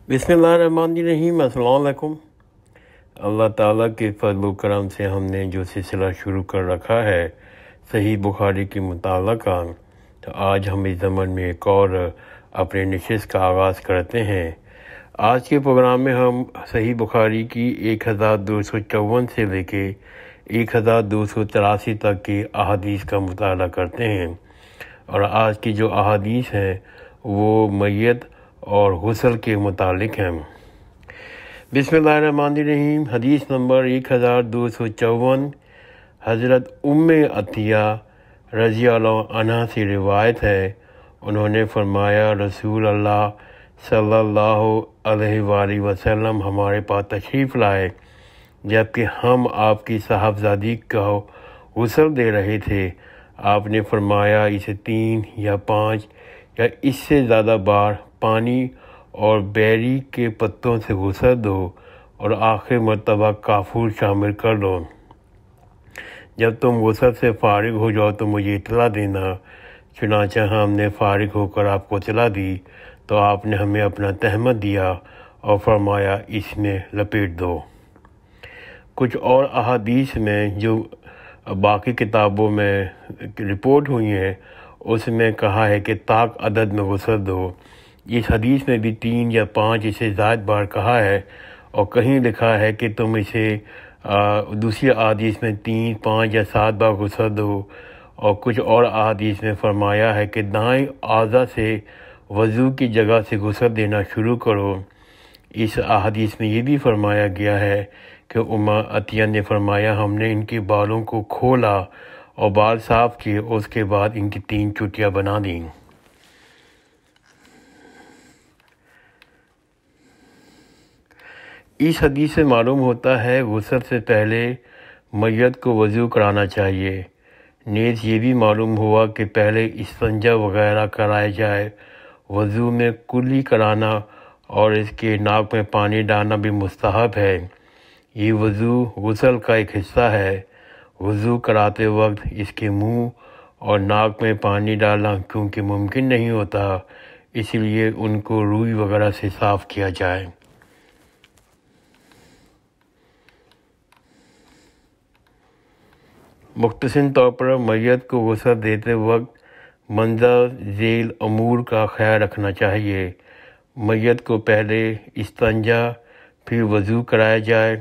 بسم اللہ الرحمن الرحیم۔ السلام علیکم۔ اللہ تعالیٰ کے فضل و کرم سے ہم نے جو سلسلہ شروع کر رکھا ہے صحیح بخاری کے مطالعہ کا، تو آج ہم اس زمن میں ایک اور اپنے نشست کا آغاز کرتے ہیں۔ آج کے پروگرام میں ہم صحیح بخاری کی 1254 سے لے کے 1283 تک کی احادیث کا مطالعہ کرتے ہیں، اور آج کی جو احادیث ہیں وہ میت اور غسل کے متعلق ہیں۔ بسم اللہ الرحمن الرحیم۔ حدیث نمبر 1254 حضرت ام عطیہ رضی اللہ عنہ سے روایت ہے۔ انہوں نے فرمایا رسول اللہ صلی اللہ علیہ وآلہ وسلم ہمارے پاس تشریف لائے جبکہ ہم آپ کی صاحبزادی کو غسل دے رہے تھے۔ آپ نے فرمایا اسے 3 یا 5 یا اس سے زیادہ بار پانی اور بیری کے پتوں سے غسل دو اور آخر مرتبہ کافور شامل کر لو۔ جب تم غسل سے فارغ ہو جاؤ تو مجھے اطلاع دینا۔ چنانچہ ہم نے فارغ ہو کر آپ کو اطلاع دی تو آپ نے ہمیں اپنا تہمت دیا اور فرمایا اس میں لپیٹ دو۔ کچھ اور احادیث میں جو باقی کتابوں میں رپورٹ ہوئی ہیں اس میں کہا ہے کہ طاق عدد میں غسل دو۔ اس حدیث میں بھی 3 یا 5 اسے زائد بار کہا ہے، اور کہیں لکھا ہے کہ تم اسے دوسری احادیث میں 3، 5 یا 7 بار غسل دو، اور کچھ اور احادیث میں فرمایا ہے کہ دائیں اعضاء سے وضو کی جگہ سے غسل دینا شروع کرو۔ اس احادیث میں یہ بھی فرمایا گیا ہے کہ ام عطیہ نے فرمایا ہم نے ان کے بالوں کو کھولا اور بال صاف کیے، اس کے بعد ان کی 3 چٹیاں بنا دیں۔ اس حدیث سے معلوم ہوتا ہے غسل سے پہلے میت کو وضو کرانا چاہیے۔ نیز یہ بھی معلوم ہوا کہ پہلے استنجا وغیرہ کرایا جائے۔ وضو میں کلی کرانا اور اس کے ناک میں پانی ڈالنا بھی مستحب ہے۔ یہ وضو غسل کا ایک حصہ ہے۔ وضو کراتے وقت اس کے منہ اور ناک میں پانی ڈالنا کیونکہ ممکن نہیں ہوتا، اس لیے ان کو روئی وغیرہ سے صاف کیا جائے۔ مختصر طور پر میت کو غسل دیتے وقت منظر ذیل امور کا خیال رکھنا چاہیے۔ میت کو پہلے استنجا پھر وضو کرایا جائے۔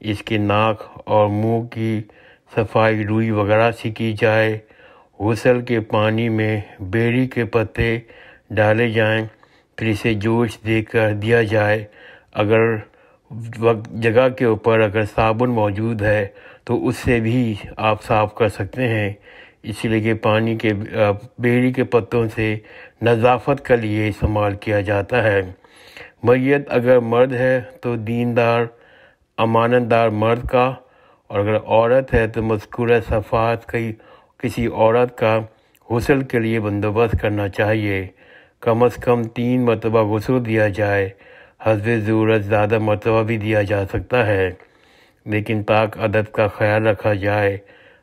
اس کے ناک اور منہ کی صفائی روئی وغیرہ سے کی جائے۔ غسل کے پانی میں بیری کے پتے ڈالے جائیں، پھر اسے جوش دے کر دیا جائے۔ اگر جگہ کے اوپر اگر صابن موجود ہے تو اس سے بھی آپ صاف کر سکتے ہیں، اس لیے کہ پانی کے بیری کے پتوں سے نظافت کے لیے استعمال کیا جاتا ہے۔ میت اگر مرد ہے تو دیندار امانت دار مرد کا، اور اگر عورت ہے تو مذکورہ صفات کی کسی عورت کا غسل کے لیے بندوبست کرنا چاہیے۔ کم از کم 3 مرتبہ غسل دیا جائے، حسب ضرورت زیادہ مرتبہ بھی دیا جا سکتا ہے، لیکن طاق عدد کا خیال رکھا جائے۔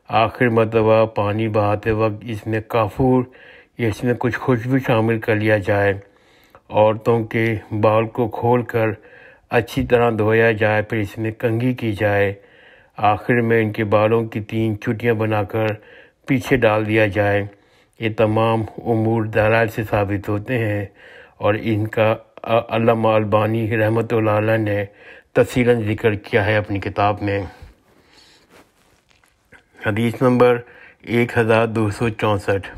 آخر مرتبہ پانی بہاتے وقت اس میں کافور یا اس میں کچھ خوشبو شامل کر لیا جائے۔ عورتوں کے بال کو کھول کر اچھی طرح دھویا جائے، پھر اس میں کنگھی کی جائے۔ آخر میں ان کے بالوں کی 3 چٹیاں بنا کر پیچھے ڈال دیا جائے۔ یہ تمام امور دلائل سے ثابت ہوتے ہیں، اور ان کا علامہ البانی رحمۃ اللہ علیہ نے تفصیلاً ذکر کیا ہے اپنی کتاب میں۔ حدیث نمبر 1264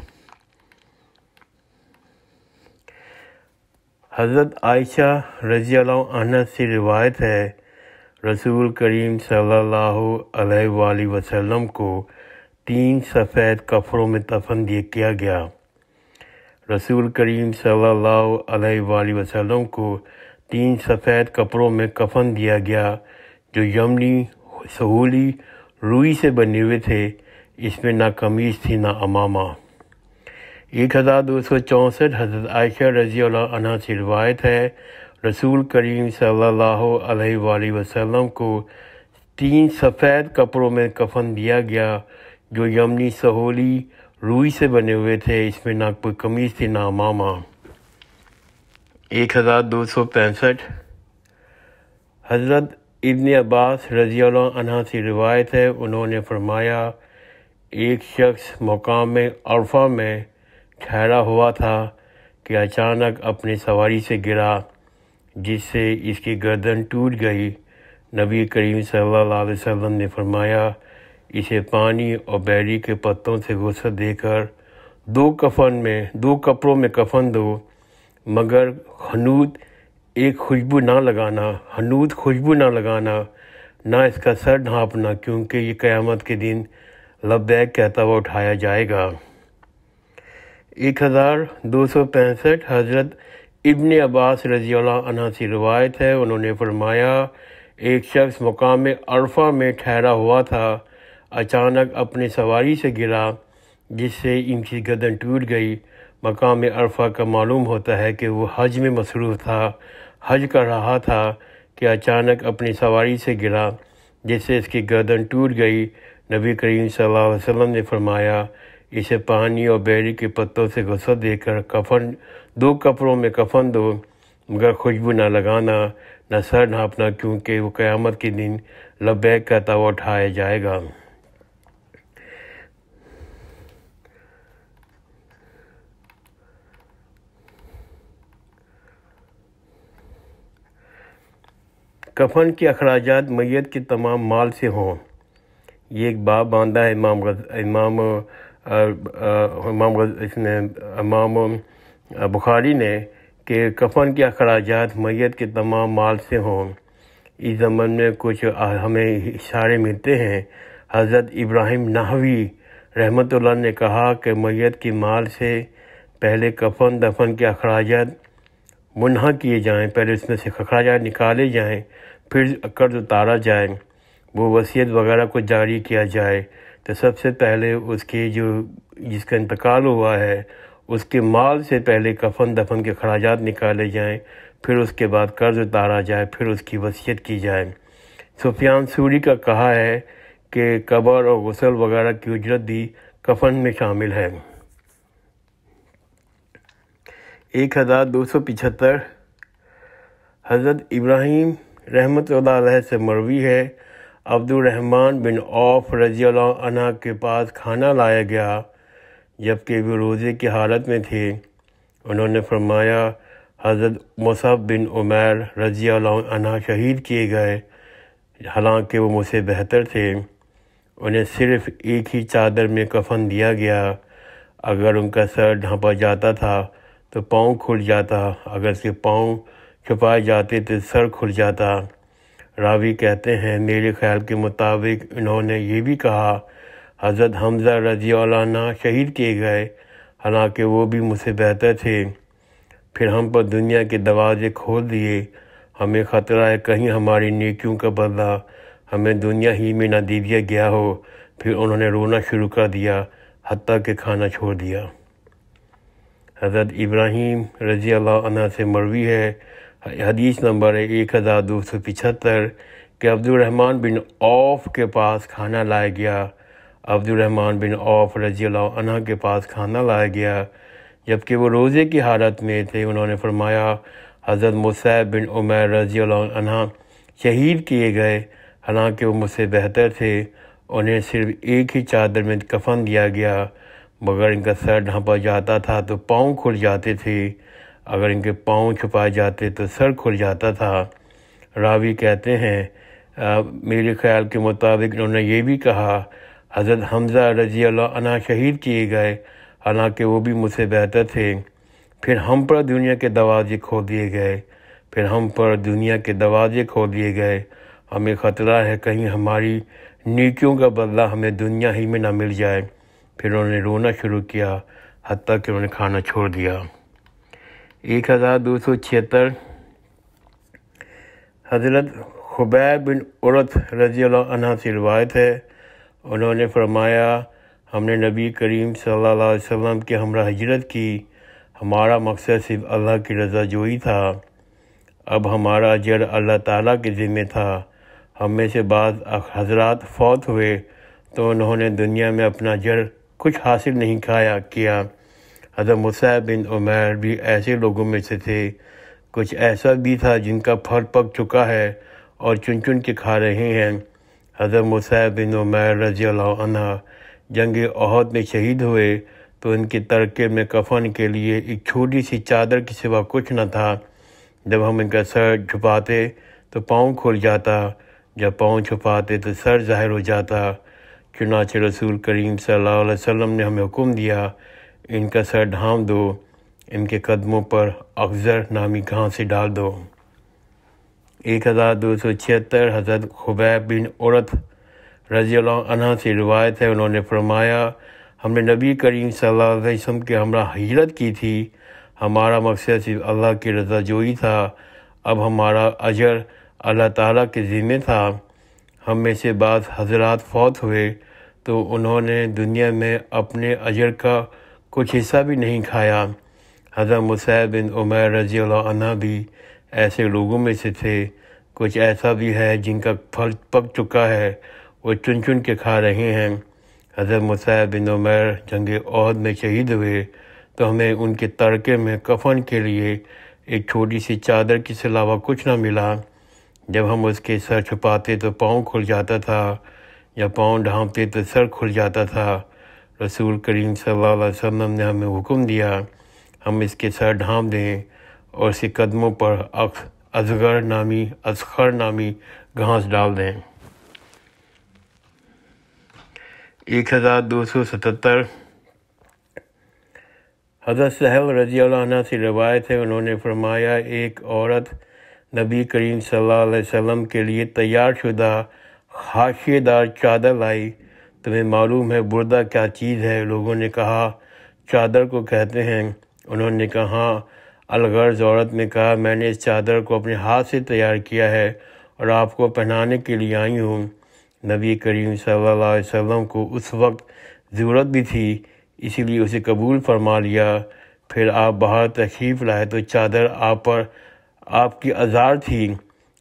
حضرت عائشہ رضی اللہ عنہ سے روایت ہے رسول کریم صلی اللہ علیہ وآلہ وسلم کو 3 سفید کپڑوں میں دفن کیا گیا۔ رسول کریم صلی اللہ علیہ وآلہ وسلم کو 3 سفید کپڑوں میں کفن دیا گیا جو یمنی سہولی روئی سے بنے ہوئے تھے۔ اس میں نہ قمیص تھی نہ امامہ۔ 1264 حضرت عائشہ رضی اللہ عنہ سے روایت ہے رسول کریم صلی اللہ علیہ وآلہ وسلم کو 3 سفید کپڑوں میں کفن دیا گیا جو یمنی سہولی روئی سے بنے ہوئے تھے۔ اس میں نہ کوئی قمیص تھی نہ امامہ۔ 1265 حضرت ابن عباس رضی اللہ عنہ سے روایت ہے، انہوں نے فرمایا ایک شخص مقام عرفہ میں ٹھہرا ہوا تھا کہ اچانک اپنی سواری سے گرا، جس سے اس کی گردن ٹوٹ گئی۔ نبی کریم صلی اللہ علیہ وسلم نے فرمایا اسے پانی اور بیری کے پتوں سے غسل دے کر دو کپڑوں میں کفن دو، مگر حنوط خوشبو نہ لگانا، نہ اس کا سر ڈھانپنا، کیونکہ یہ قیامت کے دن لبیک کہتا ہوا اٹھایا جائے گا۔ 1265 حضرت ابن عباس رضی اللہ عنہ سے روایت ہے، انہوں نے فرمایا ایک شخص مقام عرفہ میں ٹھہرا ہوا تھا، اچانک اپنی سواری سے گرا، جس سے ان کی گردن ٹوٹ گئی۔ مقام عرفہ کا معلوم ہوتا ہے کہ وہ حج میں مصروف تھا، حج کر رہا تھا کہ اچانک اپنی سواری سے گرا، جس سے اس کی گردن ٹوٹ گئی۔ نبی کریم صلی اللہ علیہ وسلم نے فرمایا اسے پانی اور بیری کے پتوں سے غسل دے کر دو کپڑوں میں کفن دو، مگر خوشبو نہ لگانا، نہ سر ڈھانپنا، کیونکہ وہ قیامت کے دن لبیک کہتا ہوا اٹھایا جائے گا۔ کفن کے اخراجات میت کے تمام مال سے ہوں۔ یہ ایک باب باندھا ہے امام بخاری نے کہ کفن کے اخراجات میت کے تمام مال سے ہوں۔ اس ضمن میں کچھ ہمیں اشارے ملتے ہیں۔ حضرت ابراہیم نحوی رحمۃ اللہ نے کہا کہ میت کے مال سے پہلے کفن دفن کے اخراجات منہا کیے جائیں، پہلے اس میں سے اخراجات نکالے جائیں، پھر قرض اتارا جائے، وہ وصیت وغیرہ کو جاری کیا جائے۔ تو سب سے پہلے اس کے جس کا انتقال ہوا ہے اس کے مال سے پہلے کفن دفن کے اخراجات نکالے جائیں، پھر اس کے بعد قرض اتارا جائے، پھر اس کی وصیت کی جائے۔ سفیان ثوری کا کہا ہے کہ قبر اور غسل وغیرہ کی اجرت بھی کفن میں شامل ہے۔ 1275 حضرت ابراہیم رحمۃ اللہ علیہ سے مروی ہے، عبد الرحمن بن عوف رضی اللہ عنہ کے پاس کھانا لایا گیا جبکہ وہ روزے کی حالت میں تھے۔ انہوں نے فرمایا حضرت مصعب بن عمیر رضی اللہ عنہ شہید کیے گئے، حالانکہ وہ مجھ سے بہتر تھے۔ انہیں صرف ایک ہی چادر میں کفن دیا گیا، اگر ان کا سر ڈھانپا جاتا تھا تو پاؤں کھل جاتا، اگر اس کے پاؤں چھپائے جاتے تو سر کھل جاتا۔ راوی کہتے ہیں میرے خیال کے مطابق انہوں نے یہ بھی کہا حضرت حمزہ رضی اللہ عنہ شہید کیے گئے، حالانکہ وہ بھی مجھ سے بہتر تھے۔ پھر ہم پر دنیا کے دروازے کھول دیے، ہمیں خطرہ ہے کہیں ہماری نیکیوں کا بدلہ ہمیں دنیا ہی میں نہ دے دیا گیا ہو۔ پھر انہوں نے رونا شروع کر دیا، حتیٰ کہ کھانا چھوڑ دیا۔ حضرت ابراہیم رضی اللہ عنہ سے مروی ہے، حدیث نمبر 1275 کہ عبد الرحمن بن عوف کے پاس کھانا لایا گیا، عبد الرحمن بن عوف رضی اللہ عنہ کے پاس کھانا لایا گیا جبکہ وہ روزے کی حالت میں تھے۔ انہوں نے فرمایا حضرت مصعب بن عمیر رضی اللہ عنہ شہید کیے گئے، حالانکہ وہ مجھ سے بہتر تھے۔ انہیں صرف ایک ہی چادر میں کفن دیا گیا، مگر ان کا سر ڈھانپا جاتا تھا تو پاؤں کھل جاتے تھے، اگر ان کے پاؤں چھپائے جاتے تو سر کھل جاتا تھا۔ راوی کہتے ہیں میرے خیال کے مطابق انہوں نے یہ بھی کہا حضرت حمزہ رضی اللہ عنہ شہید کیے گئے، حالانکہ وہ بھی مجھ سے بہتر تھے۔ پھر ہم پر دنیا کے دروازے کھول دیے گئے، ہمیں خطرہ ہے کہیں ہماری نیکیوں کا بدلہ ہمیں دنیا ہی میں نہ مل جائے۔ پھر انہوں نے رونا شروع کیا، حتیٰ کہ انہوں نے کھانا چھوڑ دیا۔ 1276 حضرت خبیب بن عرط رضی اللہ عنہ سے روایت ہے، انہوں نے فرمایا ہم نے نبی کریم صلی اللہ علیہ وسلم کے ہمراہ ہجرت کی، ہمارا مقصد صرف اللہ کی رضا جوئی تھا، اب ہمارا اجر اللہ تعالیٰ کے ذمہ تھا۔ ہم میں سے بعض حضرات فوت ہوئے تو انہوں نے دنیا میں اپنا اجر کچھ حاصل نہیں کیا۔ حضرت مصعب بن عمیر بھی ایسے لوگوں میں سے تھے۔ کچھ ایسا بھی تھا جن کا پھل پک چکا ہے اور چن چن کے کھا رہے ہیں۔ حضرت مصعب بن عمیر رضی اللہ عنہ جنگ احد میں شہید ہوئے تو ان کے ترکے میں کفن کے لیے ایک چھوٹی سی چادر کے سوا کچھ نہ تھا۔ جب ہم ان کا سر چھپاتے تو پاؤں کھل جاتا، جب پاؤں چھپاتے تو سر ظاہر ہو جاتا۔ چنانچہ رسول کریم صلی اللہ علیہ وسلم نے ہمیں حکم دیا، ان کا سر ڈھانپ دو، ان کے قدموں پر اخضر نامی گھاس ڈال دو۔ 1276 حضرت خبیب بن عرط رضی اللہ عنہ سے روایت ہے، انہوں نے فرمایا، ہم نے نبی کریم صلی اللہ علیہ وسلم کے ہمراہ ہجرت کی تھی، ہمارا مقصد صرف اللہ کی رضا جوئی تھا، اب ہمارا اجر اللہ تعالیٰ کے ذمہ تھا۔ ہم میں سے بعض حضرات فوت ہوئے تو انہوں نے دنیا میں اپنے اجر کا کچھ حصہ بھی نہیں کھایا۔ حضرت مصعب بن عمیر رضی اللہ عنہ بھی ایسے لوگوں میں سے تھے۔ کچھ ایسا بھی ہے جن کا پھل پک چکا ہے، وہ چن چن کے کھا رہے ہیں۔ حضرت مصعب بن عمیر جنگ احد میں شہید ہوئے تو ہمیں ان کے ترکے میں کفن کے لیے ایک چھوٹی سی چادر کے علاوہ کچھ نہ ملا۔ جب ہم اس کے سر چھپاتے تو پاؤں کھل جاتا تھا، یا پاؤں ڈھانپتے تو سر کھل جاتا تھا۔ رسول کریم صلی اللہ علیہ وسلم نے ہمیں حکم دیا، ہم اس کے سر ڈھانپ دیں اور اس کے قدموں پر اصغر نامی گھاس ڈال دیں۔ 1277 حضرت سہل رضی اللہ عنہ سے روایت ہے، انہوں نے فرمایا، ایک عورت نبی کریم صلی اللہ علیہ وسلم کے لیے تیار شدہ حاشیے دار چادر لائی۔ تمہیں معلوم ہے بردہ کیا چیز ہے؟ لوگوں نے کہا چادر کو کہتے ہیں۔ انہوں نے کہا ہاں۔ الغرض عورت نے کہا میں نے اس چادر کو اپنے ہاتھ سے تیار کیا ہے اور آپ کو پہنانے کے لیے آئی ہوں۔ نبی کریم صلی اللہ علیہ وسلم کو اس وقت ضرورت بھی تھی، اسی لیے اسے قبول فرما لیا۔ پھر آپ باہر تشریف لائے تو چادر آپ کی آزار تھی۔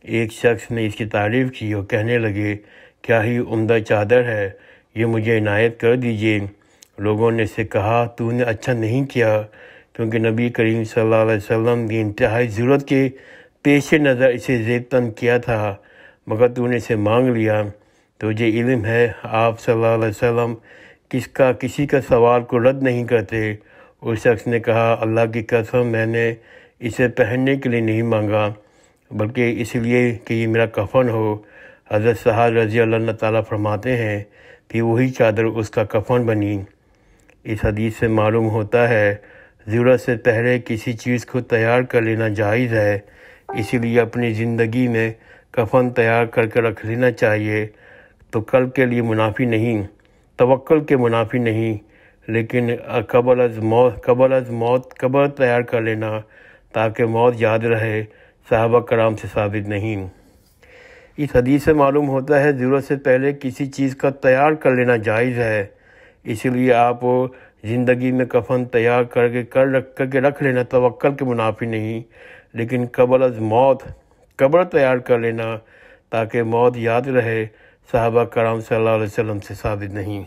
ایک شخص نے اس کی تعریف کی اور کہنے لگے کیا ہی عمدہ چادر ہے، یہ مجھے عنایت کر دیجیے۔ لوگوں نے اسے کہا تو نے اچھا نہیں کیا، کیونکہ نبی کریم صلی اللہ علیہ وسلم نے انتہائی ضرورت کے پیش نظر اسے زیبتن کیا تھا، مگر تو نے اسے مانگ لیا۔ تجھے علم ہے آپ صلی اللہ علیہ وسلم کسی کا سوال کو رد نہیں کرتے۔ اس شخص نے کہا اللہ کی قسم میں نے اسے پہننے کے لیے نہیں مانگا، بلکہ اس لیے کہ یہ میرا کفن ہو۔ حضرت سہل رضی اللہ تعالیٰ فرماتے ہیں کہ وہی چادر اس کا کفن بنی۔ اس حدیث سے معلوم ہوتا ہے ضرورت سے پہلے کسی چیز کو تیار کر لینا جائز ہے، اسی لیے اپنی زندگی میں کفن تیار کر کے رکھ لینا چاہیے، تو کل کے لیے منافی نہیں، توکل کے منافی نہیں، لیکن قبل از موت قبر تیار کر لینا تاکہ موت یاد رہے، صحابہ کرام سے ثابت نہیں۔ اس حدیث سے معلوم ہوتا ہے ضرورت سے پہلے کسی چیز کا تیار کر لینا جائز ہے، اسی لیے آپ زندگی میں کفن تیار کر کے رکھ لینا توکل کے منافی نہیں، لیکن قبل از موت قبر تیار کر لینا تاکہ موت یاد رہے، صحابہ کرام صلی اللہ علیہ وسلم سے ثابت نہیں۔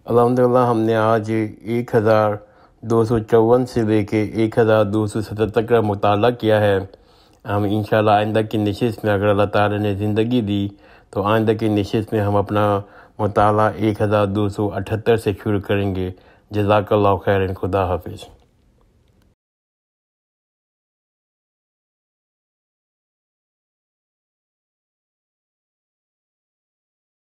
الحمدللہ ہم نے آج 1254 سے لے کے 1277 کا مطالعہ کیا ہے۔ ہم انشاءاللہ آئندہ کی نشست میں اگر اللہ تعالیٰ نے زندگی دی تو آئندہ کی نشست میں ہم اپنا مطالعہ 1278 سے شروع کریں گے۔ جزاک اللہ خیر، خدا حافظ۔